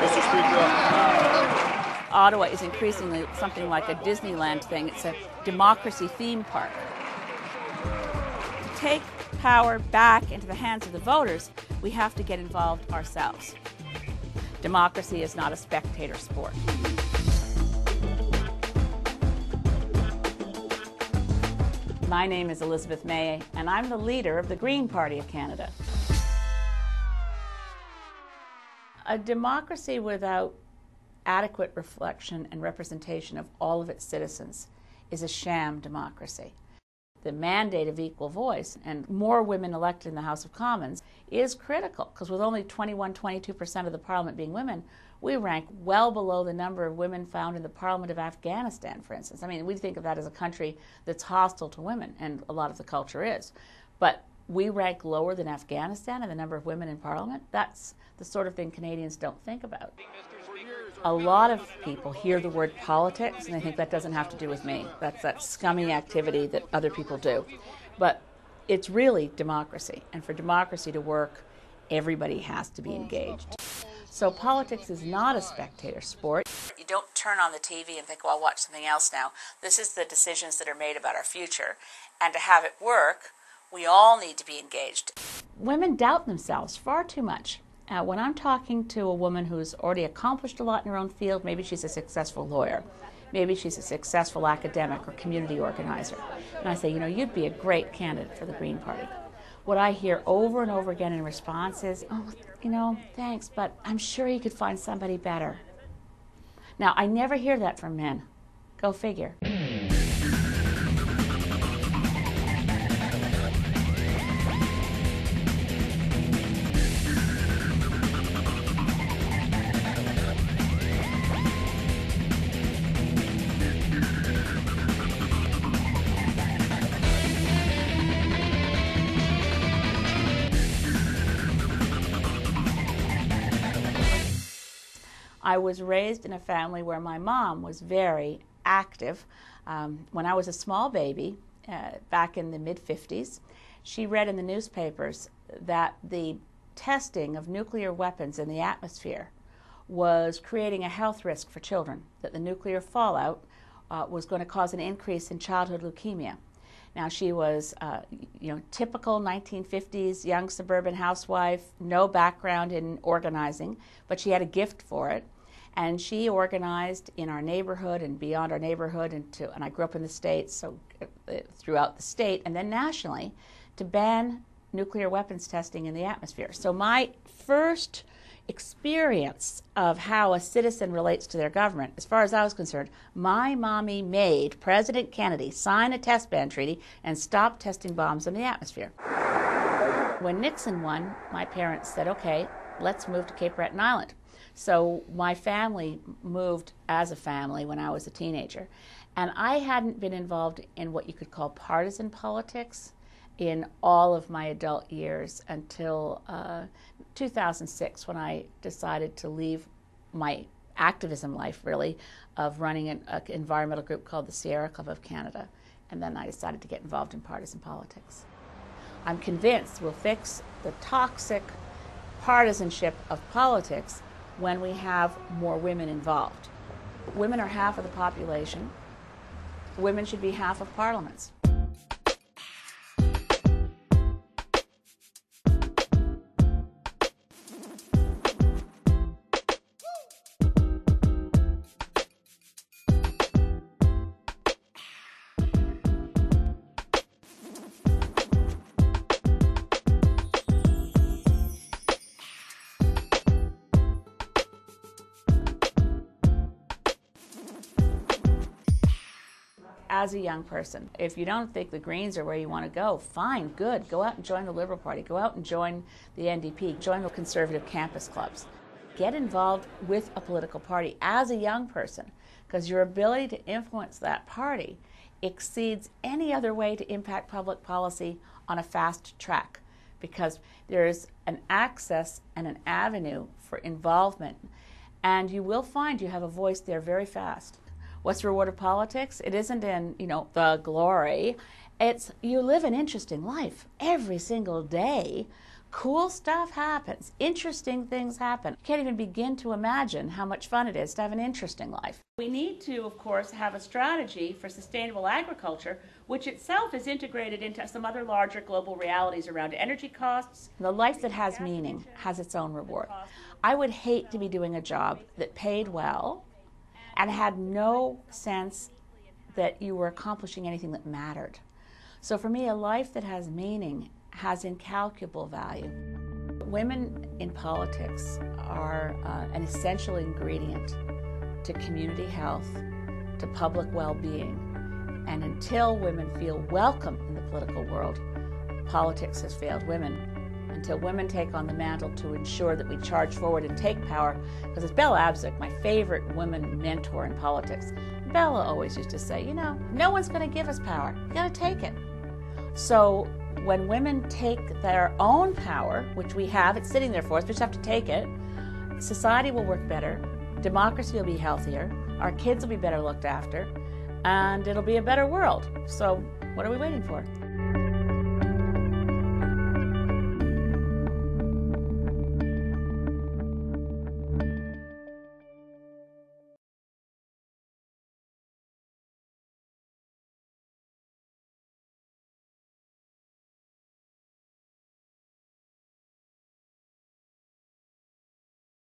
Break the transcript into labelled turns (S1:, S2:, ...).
S1: Mr. Speaker.
S2: Ottawa is increasingly something like a Disneyland thing. It's a democracy theme park. To take power back into the hands of the voters, we have to get involved ourselves. Democracy is not a spectator sport. My name is Elizabeth May, and I'm the leader of the Green Party of Canada. A democracy without adequate reflection and representation of all of its citizens is a sham democracy. The mandate of equal voice and more women elected in the House of Commons is critical, because with only 22% of the Parliament being women, we rank well below the number of women found in the Parliament of Afghanistan, for instance. I mean, we think of that as a country that's hostile to women, and a lot of the culture is. But we rank lower than Afghanistan in the number of women in Parliament. That's the sort of thing Canadians don't think about. A lot of people hear the word politics and they think that doesn't have to do with me. That's that scummy activity that other people do. But it's really democracy. And for democracy to work, everybody has to be engaged. So politics is not a spectator sport. You don't turn on the TV and think, well, I'll watch something else now. This is the decisions that are made about our future. And to have it work, we all need to be engaged. Women doubt themselves far too much. When I'm talking to a woman who's already accomplished a lot in her own field, maybe she's a successful lawyer, maybe she's a successful academic or community organizer, and I say, you know, you'd be a great candidate for the Green Party. What I hear over and over again in response is, oh, you know, thanks, but I'm sure you could find somebody better. Now, I never hear that from men. Go figure. I was raised in a family where my mom was very active. When I was a small baby, back in the mid-50s, she read in the newspapers that the testing of nuclear weapons in the atmosphere was creating a health risk for children, that the nuclear fallout was going to cause an increase in childhood leukemia. Now, she was, typical 1950s young suburban housewife, no background in organizing, but she had a gift for it. And she organized in our neighborhood and beyond our neighborhood, and I grew up in the States, so throughout the state, and then nationally, to ban nuclear weapons testing in the atmosphere. So my first experience of how a citizen relates to their government, as far as I was concerned, my mommy made President Kennedy sign a test ban treaty and stop testing bombs in the atmosphere. When Nixon won, my parents said, okay, let's move to Cape Breton Island. So my family moved as a family when I was a teenager, and I hadn't been involved in what you could call partisan politics in all of my adult years until 2006, when I decided to leave my activism life, really, of running an environmental group called the Sierra Club of Canada, and then I decided to get involved in partisan politics. I'm convinced we'll fix the toxic partisanship of politics when we have more women involved. Women are half of the population. Women should be half of parliaments. As a young person, if you don't think the Greens are where you want to go, fine, good. Go out and join the Liberal Party. Go out and join the NDP. Join the conservative campus clubs. Get involved with a political party as a young person, because your ability to influence that party exceeds any other way to impact public policy on a fast track, because there's an access and an avenue for involvement, and you will find you have a voice there very fast. What's the reward of politics? It isn't in, the glory You live an interesting life every single day. Cool stuff happens. Interesting things happen. You can't even begin to imagine how much fun it is to have an interesting life. We need to, of course, have a strategy for sustainable agriculture, which itself is integrated into some other larger global realities around energy costs. The life that has meaning has its own reward. I would hate to be doing a job that paid well and had no sense that you were accomplishing anything that mattered. So for me, a life that has meaning has incalculable value. Women in politics are an essential ingredient to community health, to public well-being. And until women feel welcome in the political world, politics has failed women. Until women take on the mantle to ensure that we charge forward and take power, because it's Bella Abzug, my favorite woman mentor in politics. Bella always used to say, you know, no one's going to give us power. You got to take it. So when women take their own power, which we have, it's sitting there for us, we just have to take it, society will work better, democracy will be healthier, our kids will be better looked after, and it'll be a better world. So what are we waiting for?